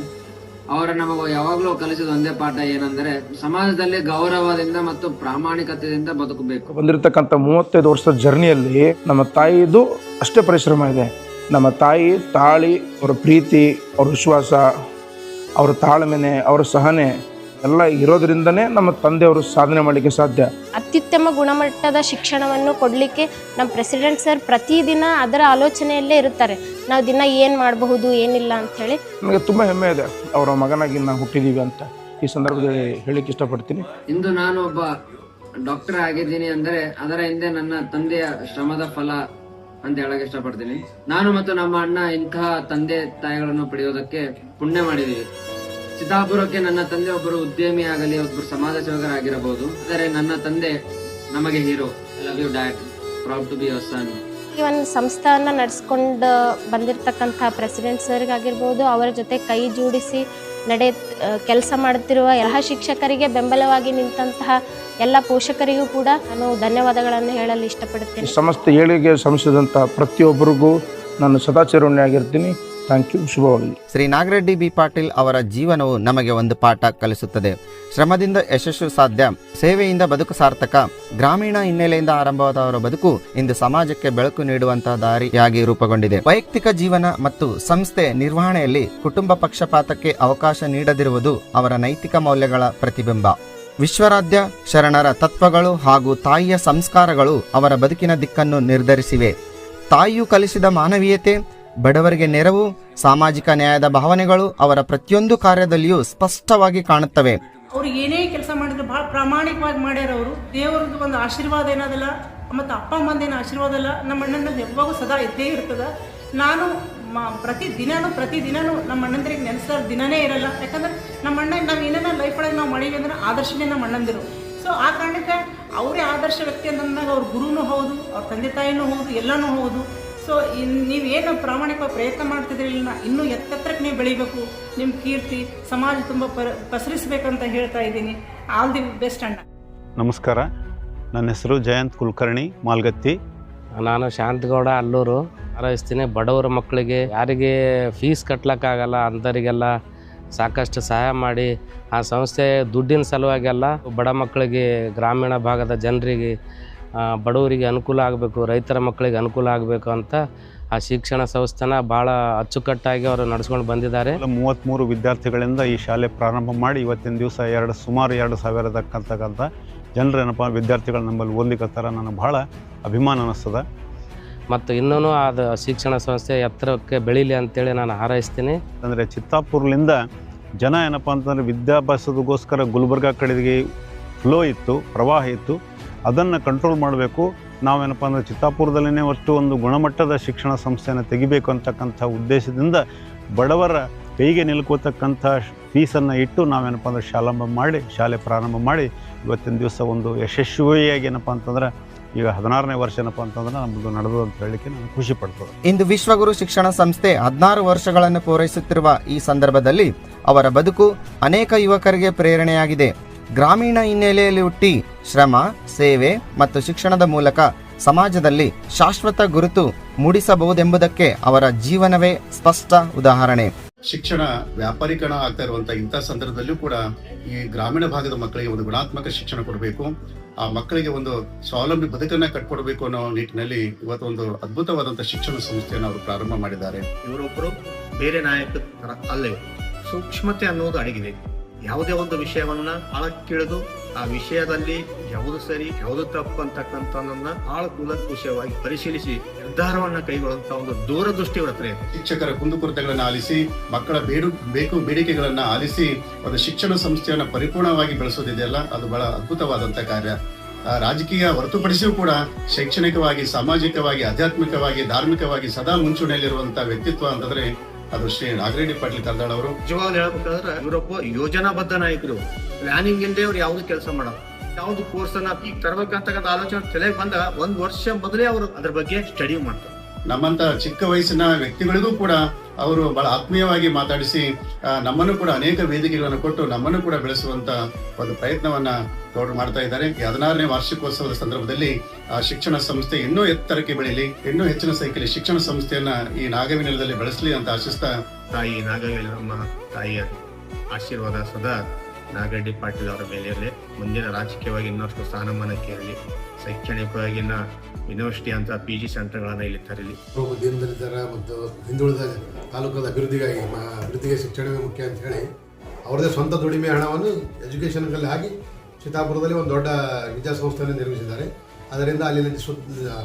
ಅವರ ನಮಗೆ ಯಾವಾಗಲೂ ಕಲಿಸಿದ ಒಂದೇ ಪಾಠ ಏನಂದ್ರೆ ಸಮಾಜದಲ್ಲಿ ಗೌರವದಿಂದ ಮತ್ತು ಪ್ರಾಮಾಣಿಕತೆಯಿಂದ ಬದುಕಬೇಕು. ಬಂದಿರತಕ್ಕಂಥ 35 ವರ್ಷದ ಜರ್ನಿಯಲ್ಲಿ ನಮ್ಮ ತಾಯಿದು ಅಷ್ಟೇ ಪರಿಶ್ರಮ ಇದೆ. ನಮ್ಮ ತಾಯಿ ತಾಳಿ, ಅವರ ಪ್ರೀತಿ, ಅವ್ರ ವಿಶ್ವಾಸ, ಅವರ ತಾಳ್ಮೆನೆ, ಅವರ ಸಹನೆ ಎಲ್ಲ ಇರೋದ್ರಿಂದನೇ ನಮ್ಮ ತಂದೆಯವರು ಸಾಧನೆ ಮಾಡಲಿಕ್ಕೆ ಸಾಧ್ಯ. ಅತ್ಯುತ್ತಮ ಗುಣಮಟ್ಟದ ಶಿಕ್ಷಣವನ್ನು ಕೊಡಲಿಕ್ಕೆ ನಮ್ಮ ಪ್ರೆಸಿಡೆಂಟ್ ಸರ್ ಪ್ರತಿದಿನ ಅದರ ಆಲೋಚನೆಯಲ್ಲೇ ಇರುತ್ತಾರೆ. ನಾವು ದಿನ ಏನು ಮಾಡಬಹುದು ಏನಿಲ್ಲ ಅಂಥೇಳಿ ನನಗೆ ತುಂಬ ಹೆಮ್ಮೆ ಇದೆ ಅವರ ಮಗನಾಗಿ ನಾವು ಹುಟ್ಟಿದ್ದೀವಿ ಅಂತ ಈ ಸಂದರ್ಭದಲ್ಲಿ ಹೇಳಿಕ್ಕೆ ಇಷ್ಟಪಡ್ತೀನಿ. ಇಂದು ನಾನು ಒಬ್ಬ ಡಾಕ್ಟರ್ ಆಗಿದ್ದೀನಿ ಅಂದರೆ ಅದರ ಹಿಂದೆ ನನ್ನ ತಂದೆಯ ಶ್ರಮದ ಫಲ ಅಂತ ಹೇಳಕ್ ಇಷ್ಟಪಡ್ತೀನಿ. ನಾನು ಮತ್ತು ನಮ್ಮ ಅಣ್ಣ ಇಂತಹ ತಂದೆ ತಾಯಿಗಳನ್ನು ಪಡೆಯೋದಕ್ಕೆ ಪುಣ್ಯ ಮಾಡಿದೀವಿ. ಚಿತ್ತಾಪುರಕ್ಕೆ ನನ್ನ ತಂದೆ ಒಬ್ಬರು ಉದ್ಯಮಿ ಆಗಲಿ, ಒಬ್ಬರು ಸಮಾಜ ಸೇವಕರಾಗಿರಬಹುದು, ಆದರೆ ನನ್ನ ತಂದೆ ನಮಗೆ hero. I love you dad, proud to be your son. ಈ ಒಂದು ಸಂಸ್ಥೆಯನ್ನು ನಡೆಸ್ಕೊಂಡು ಬಂದಿರತಕ್ಕಂಥ ಪ್ರೆಸಿಡೆಂಟ್ ಸರ್ಗಾಗಿರ್ಬೋದು, ಅವರ ಜೊತೆ ಕೈ ಜೋಡಿಸಿ ಕೆಲಸ ಮಾಡುತ್ತಿರುವ ಎಲ್ಲ ಶಿಕ್ಷಕರಿಗೆ ಬೆಂಬಲವಾಗಿ ನಿಂತಹ ಎಲ್ಲ ಪೋಷಕರಿಗೂ ಕೂಡ ನಾನು ಧನ್ಯವಾದಗಳನ್ನು ಹೇಳಲು ಇಷ್ಟಪಡುತ್ತೇನೆ. ಸಂಸ್ಥೆ ಏಳಿಗೆ ಶ್ರಮಿಸಿದಂಥ ಪ್ರತಿಯೊಬ್ಬರಿಗೂ ನಾನು ಸದಾ ಚಿರಋಣಿಯಾಗಿರ್ತೀನಿ. Thank you. ಶುಭವಾಗಲಿ. ಶ್ರೀ ನಾಗರೆಡ್ಡಿ ಬಿ ಪಾಟೀಲ್ ಅವರ ಜೀವನವು ನಮಗೆ ಒಂದು ಪಾಠ ಕಲಿಸುತ್ತದೆ. ಶ್ರಮದಿಂದ ಯಶಸ್ಸು ಸಾಧ್ಯ, ಸೇವೆಯಿಂದ ಬದುಕು ಸಾರ್ಥಕ. ಗ್ರಾಮೀಣ ಹಿನ್ನೆಲೆಯಿಂದ ಆರಂಭವಾದ ಅವರ ಬದುಕು ಇಂದು ಸಮಾಜಕ್ಕೆ ಬೆಳಕು ನೀಡುವಂತಹ ದಾರಿಯಾಗಿ ರೂಪುಗೊಂಡಿದೆ. ವೈಯಕ್ತಿಕ ಜೀವನ ಮತ್ತು ಸಂಸ್ಥೆ ನಿರ್ವಹಣೆಯಲ್ಲಿ ಕುಟುಂಬ ಪಕ್ಷಪಾತಕ್ಕೆ ಅವಕಾಶ ನೀಡದಿರುವುದು ಅವರ ನೈತಿಕ ಮೌಲ್ಯಗಳ ಪ್ರತಿಬಿಂಬ. ವಿಶ್ವರಾಧ್ಯ ಶರಣರ ತತ್ವಗಳು ಹಾಗೂ ತಾಯಿಯ ಸಂಸ್ಕಾರಗಳು ಅವರ ಬದುಕಿನ ದಿಕ್ಕನ್ನು ನಿರ್ಧರಿಸಿವೆ. ತಾಯಿಯು ಕಲಿಸಿದ ಮಾನವೀಯತೆ, ಬಡವರಿಗೆ ನೆರವು, ಸಾಮಾಜಿಕ ನ್ಯಾಯದ ಭಾವನೆಗಳು ಅವರ ಪ್ರತಿಯೊಂದು ಕಾರ್ಯದಲ್ಲಿಯೂ ಸ್ಪಷ್ಟವಾಗಿ ಕಾಣುತ್ತವೆ. ಅವ್ರು ಏನೇ ಕೆಲಸ ಮಾಡಿದ್ರು ಭಾಳ ಪ್ರಾಮಾಣಿಕವಾಗಿ ಮಾಡ್ಯಾರ. ಅವರು ದೇವರದ್ದು ಒಂದು ಆಶೀರ್ವಾದ ಏನದಲ್ಲ ಮತ್ತು ಅಪ್ಪ ಅಮ್ಮಂದೇನು ಆಶೀರ್ವಾದ ಎಲ್ಲ ನಮ್ಮ ಅಣ್ಣನ ಯಾವಾಗೂ ಸದಾ ಇದ್ದೇ ಇರ್ತದೆ. ನಾನು ಪ್ರತಿದಿನನೂ ನಮ್ಮ ಅಣ್ಣಂದ್ರಿಗೆ ನೆನೆಸಿದ ದಿನನೇ ಇರಲ್ಲ. ಯಾಕಂದ್ರೆ ನಮ್ಮ ಅಣ್ಣ ನಾವು ಏನೇನೋ ಲೈಫ್ ಒಳಗೆ ನಾವು ಮಾಡೀವಿ ಅಂದ್ರೆ ಆದರ್ಶನೇ ನಮ್ಮ ಅಣ್ಣಂದಿರು. ಸೊ ಆ ಕಾರಣಕ್ಕೆ ಅವರೇ ಆದರ್ಶ ವ್ಯಕ್ತಿ ಅಂತಂದಾಗ ಅವ್ರ ಗುರುನೂ ಹೌದು, ಅವ್ರ ತಂದೆ ತಾಯಿನೂ ಹೌದು, ಎಲ್ಲನೂ ಹೌದು. ಸೊ ನೀವೇನು ಪ್ರಾಮಾಣಿಕವಾಗಿ ಪ್ರಯತ್ನ ಮಾಡ್ತಿದ್ರಿಲ್ಲ, ಇನ್ನೂ ಎತ್ತರಕ್ಕೆ ನೀವು ಬೆಳಿಬೇಕು, ನಿಮ್ಮ ಕೀರ್ತಿ ಸಮಾಜ ತುಂಬ ಪಸರಿಸಬೇಕಂತ ಹೇಳ್ತಾ ಇದ್ದೀನಿ. ಆಲ್ ದಿ ಬೆಸ್ಟ್ ಅಣ್ಣ. ನಮಸ್ಕಾರ, ನನ್ನ ಹೆಸರು ಜಯಂತ್ ಕುಲಕರ್ಣಿ, ಮಾಲ್ಗತ್ತಿ. ನಾನು ಶಾಂತಗೌಡ, ಅಲ್ಲೂರು. ಹಾರೈಸ್ತೀನಿ ಬಡವರ ಮಕ್ಕಳಿಗೆ, ಯಾರಿಗೆ ಫೀಸ್ ಕಟ್ಲಿಕ್ಕಾಗಲ್ಲ ಅಂಥವರಿಗೆಲ್ಲ ಸಾಕಷ್ಟು ಸಹಾಯ ಮಾಡಿ, ಆ ಸಂಸ್ಥೆ ದುಡ್ಡಿನ ಸಲುವಾಗೆಲ್ಲ ಬಡ ಮಕ್ಕಳಿಗೆ, ಗ್ರಾಮೀಣ ಭಾಗದ ಜನರಿಗೆ, ಬಡವರಿಗೆ ಅನುಕೂಲ ಆಗಬೇಕು, ರೈತರ ಮಕ್ಕಳಿಗೆ ಅನುಕೂಲ ಆಗಬೇಕು ಅಂತ ಆ ಶಿಕ್ಷಣ ಸಂಸ್ಥೆನ ಭಾಳ ಅಚ್ಚುಕಟ್ಟಾಗಿ ಅವರು ನಡೆಸ್ಕೊಂಡು ಬಂದಿದ್ದಾರೆ. 33 ವಿದ್ಯಾರ್ಥಿಗಳಿಂದ ಈ ಶಾಲೆ ಪ್ರಾರಂಭ ಮಾಡಿ ಇವತ್ತಿನ ದಿವಸ ಸುಮಾರು 2,000 ಜನರು ಏನಪ್ಪ ವಿದ್ಯಾರ್ಥಿಗಳು ನಮ್ಮಲ್ಲಿ ಓದ್ಲಿಕ್ಕತ್ತಾರ. ನನಗೆ ಭಾಳ ಅಭಿಮಾನ ಅನ್ನಿಸ್ತದೆ. ಮತ್ತು ಇನ್ನೂ ಅದು ಶಿಕ್ಷಣ ಸಂಸ್ಥೆ ಎತ್ತರಕ್ಕೆ ಬೆಳೀಲಿ ಅಂತೇಳಿ ನಾನು ಹಾರೈಸ್ತೀನಿ. ಅಂದರೆ ಚಿತ್ತಾಪುರದಿಂದ ಜನ ಏನಪ್ಪ ಅಂತಂದರೆ ವಿದ್ಯಾಭ್ಯಾಸದಗೋಸ್ಕರ ಗುಲ್ಬರ್ಗಾ ಕಡೆಗೆ ಫ್ಲೋ ಇತ್ತು, ಪ್ರವಾಹ ಇತ್ತು. ಅದನ್ನು ಕಂಟ್ರೋಲ್ ಮಾಡಬೇಕು. ನಾವೇನಪ್ಪ ಅಂದರೆ ಚಿತ್ತಾಪುರದಲ್ಲೇ ಒಟ್ಟು ಒಂದು ಗುಣಮಟ್ಟದ ಶಿಕ್ಷಣ ಸಂಸ್ಥೆಯನ್ನು ತೆಗಿಬೇಕು ಅಂತಕ್ಕಂಥ ಉದ್ದೇಶದಿಂದ ಬಡವರ ಕೈಗೆ ನಿಲ್ಕೋತಕ್ಕಂಥ ಫೀಸನ್ನು ಇಟ್ಟು ನಾವೇನಪ್ಪ ಅಂದರೆ ಶಾಲೆ ಪ್ರಾರಂಭ ಮಾಡಿ ಇವತ್ತಿನ ದಿವಸ ಒಂದು ಯಶಸ್ವಿಯಾಗಿ ಏನಪ್ಪ ಅಂತಂದ್ರೆ ಈಗ 16ನೇ ವರ್ಷ ಏನಪ್ಪ ಅಂತಂದ್ರೆ ನಮ್ಮದು ನಡೆದು ಅಂತ ಹೇಳಲಿಕ್ಕೆ ನಾನು ಖುಷಿ ಪಡ್ತದೆ. ಇಂದು ವಿಶ್ವಗುರು ಶಿಕ್ಷಣ ಸಂಸ್ಥೆ 16 ವರ್ಷಗಳನ್ನು ಪೂರೈಸುತ್ತಿರುವ ಈ ಸಂದರ್ಭದಲ್ಲಿ ಅವರ ಬದುಕು ಅನೇಕ ಯುವಕರಿಗೆ ಪ್ರೇರಣೆಯಾಗಿದೆ. ಗ್ರಾಮೀಣ ಹಿನ್ನೆಲೆಯಲ್ಲಿ ಹುಟ್ಟಿ ಶ್ರಮ, ಸೇವೆ ಮತ್ತು ಶಿಕ್ಷಣದ ಮೂಲಕ ಸಮಾಜದಲ್ಲಿ ಶಾಶ್ವತ ಗುರುತು ಮೂಡಿಸಬಹುದೆಂಬುದಕ್ಕೆ ಅವರ ಜೀವನವೇ ಸ್ಪಷ್ಟ ಉದಾಹರಣೆ. ಶಿಕ್ಷಣ ವ್ಯಾಪಾರೀಕರಣ ಆಗ್ತಾ ಇರುವಂತ ಇಂಥ ಸಂದರ್ಭದಲ್ಲೂ ಕೂಡ ಈ ಗ್ರಾಮೀಣ ಭಾಗದ ಮಕ್ಕಳಿಗೆ ಒಂದು ಗುಣಾತ್ಮಕ ಶಿಕ್ಷಣ ಕೊಡಬೇಕು, ಆ ಮಕ್ಕಳಿಗೆ ಒಂದು ಸ್ವಾವಲಂಬಿ ಬದುಕನ್ನ ಕಟ್ಕೊಡ್ಬೇಕು ಅನ್ನೋ ನಿಟ್ಟಿನಲ್ಲಿ ಇವತ್ತು ಒಂದು ಅದ್ಭುತವಾದಂತ ಶಿಕ್ಷಣ ಸಂಸ್ಥೆಯನ್ನು ಅವರು ಪ್ರಾರಂಭ ಮಾಡಿದ್ದಾರೆ. ಇವರೊಬ್ಬರು ಬೇರೆ ನಾಯಕರ ಅಲ್ಲೇ ಸೂಕ್ಷ್ಮತೆ ಅನ್ನೋದು ಅಡಗಿದೆ. ಯಾವುದೇ ಒಂದು ವಿಷಯವನ್ನ ಆಳಕ್ಕಿಳಿದು ಆ ವಿಷಯದಲ್ಲಿ ಯಾವುದು ಸರಿ ಯಾವುದು ತಪ್ಪು ಅಂತಕ್ಕಂಥದ್ದನ್ನ ಕೂಲಂಕುಷವಾಗಿ ಪರಿಶೀಲಿಸಿ ನಿರ್ಧಾರವನ್ನ ಕೈಗೊಳ್ಳುವಂತ ಒಂದು ದೂರದೃಷ್ಟಿ ಇರುತ್ತೆ. ಶಿಕ್ಷಕರ ಕುಂದುಕೊರತೆಗಳನ್ನ ಆಲಿಸಿ, ಮಕ್ಕಳ ಬೇಡಿಕೆಗಳನ್ನ ಆಲಿಸಿ ಒಂದು ಶಿಕ್ಷಣ ಸಂಸ್ಥೆಯನ್ನ ಪರಿಪೂರ್ಣವಾಗಿ ಬೆಳೆಸೋದಿದೆಯಲ್ಲ, ಅದು ಬಹಳ ಅದ್ಭುತವಾದಂತ ಕಾರ್ಯ. ರಾಜಕೀಯ ಹೊರತುಪಡಿಸಿಯೂ ಕೂಡ ಶೈಕ್ಷಣಿಕವಾಗಿ, ಸಾಮಾಜಿಕವಾಗಿ, ಆಧ್ಯಾತ್ಮಿಕವಾಗಿ, ಧಾರ್ಮಿಕವಾಗಿ ಸದಾ ಮುಂಚೂಣಿಯಲ್ಲಿರುವಂತಹ ವ್ಯಕ್ತಿತ್ವ ಅಂತಂದ್ರೆ ಅದು ಶ್ರೀ ನಾಗರೆಡ್ಡಿ ಪಾಟೀಲ್ ಕರ್ದಾಳ್ ಅವರು. ನಿಜವಾಗ್ಲೂ ಹೇಳ್ಬೇಕಾದ್ರೆ ಇವರೊಬ್ಬ ಯೋಜನಾಬದ್ಧ ನಾಯಕರು. ಪ್ಲಾನಿಂಗ್ ಇಲ್ಲದೆ ಅವ್ರು ಯಾವ್ದು ಕೆಲಸ ಮಾಡಲ್ಲ. ಯಾವ್ದು ಕೋರ್ಸ್ ಅನ್ನ ಈಗ ತರಬೇಕಂತಕ್ಕಂಥ ಆಲೋಚನೆ ತಲೆಗೆ ಬಂದ 1 ವರ್ಷ ಮೊದಲೇ ಅವರು ಅದ್ರ ಬಗ್ಗೆ ಸ್ಟಡಿ ಮಾಡ್ತಾರೆ. ನಮ್ಮಂತ ಚಿಕ್ಕ ವಯಸ್ಸಿನ ವ್ಯಕ್ತಿಗಳಿಗೂ ಕೂಡ ಅವರು ಬಹಳ ಆತ್ಮೀಯವಾಗಿ ಮಾತಾಡಿಸಿ ನಮ್ಮನ್ನು ಕೂಡ ಅನೇಕ ವೇದಿಕೆಗಳನ್ನು ಕೊಟ್ಟು ನಮ್ಮನ್ನು ಕೂಡ ಬೆಳೆಸುವಂತ ಒಂದು ಪ್ರಯತ್ನವನ್ನ ಗೌಡರು ಮಾಡ್ತಾ ಇದ್ದಾರೆ. 16ನೇ ವಾರ್ಷಿಕೋತ್ಸವದ ಸಂದರ್ಭದಲ್ಲಿ ಶಿಕ್ಷಣ ಸಂಸ್ಥೆ ಇನ್ನೂ ಎತ್ತರಕ್ಕೆ ಬೆಳೀಲಿ, ಇನ್ನೂ ಹೆಚ್ಚಿನ ಸಂಖ್ಯೆಯಲ್ಲಿ ಶಿಕ್ಷಣ ಸಂಸ್ಥೆಯನ್ನ ಈ ನಾಗವಿನೆಲದಲ್ಲಿ ಬೆಳೆಸಲಿ ಅಂತ ಆಶಿಸ್ತಾ, ತಾಯಿ ನಾಗವೇಲಮ್ಮ ತಾಯಿಯ ಆಶೀರ್ವಾದ ಸದಾ ನಾಗರೆಡ್ಡಿ ಪಾಟೀಲ್ ಅವರ ಮೇಲೆ ಇರಲಿ. ಮುಂದಿನ ರಾಜಕೀಯವಾಗಿ ಇನ್ನಷ್ಟು ಸ್ಥಾನಮಾನಕ್ಕೆ ಇರಲಿ. ಶೈಕ್ಷಣಿಕವಾಗಿ ಯೂನಿವರ್ಸಿಟಿ ಅಂತ PG ಸೆಂಟರ್ಗಳನ್ನ ಇಲ್ಲಿ ತರಲಿ. ದೀನದಲಿತರ ಮತ್ತು ಹಿಂದುಳಿದ ತಾಲೂಕದ ಅಭಿವೃದ್ಧಿಗೆ ಶಿಕ್ಷಣವೇ ಮುಖ್ಯ ಅಂತ ಹೇಳಿ ಅವರದೇ ಸ್ವಂತ ದುಡಿಮೆ ಹಣವನ್ನು ಎಜುಕೇಷನ್ಗಳಲ್ಲಿ ಹಾಕಿ ಚಿತ್ತಾಪುರದಲ್ಲಿ ಒಂದು ದೊಡ್ಡ ವಿದ್ಯಾಸಂಸ್ಥೆಯನ್ನು ನಿರ್ಮಿಸಿದ್ದಾರೆ. ಅದರಿಂದ ಅಲ್ಲಿನ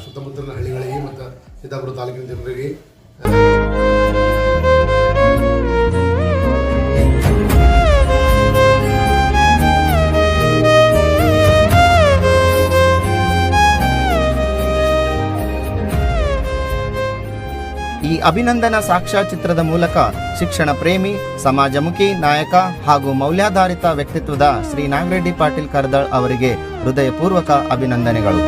ಸುತ್ತಮುತ್ತಲಿನ ಹಳ್ಳಿಗಳಿಗೆ ಮತ್ತು ಚಿತ್ತಾಪುರ ತಾಲೂಕಿನ ಜನರಿಗೆ ಈ ಅಭಿನಂದನಾ ಸಾಕ್ಷ್ಯಚಿತ್ರದ ಮೂಲಕ ಶಿಕ್ಷಣ ಪ್ರೇಮಿ, ಸಮಾಜಮುಖಿ ನಾಯಕ ಹಾಗೂ ಮೌಲ್ಯಾಧಾರಿತ ವ್ಯಕ್ತಿತ್ವದ ಶ್ರೀ ನಾಗರೆಡ್ಡಿ ಪಾಟೀಲ್ ಕರ್ದಾಳ್ ಅವರಿಗೆ ಹೃದಯಪೂರ್ವಕ ಅಭಿನಂದನೆಗಳು.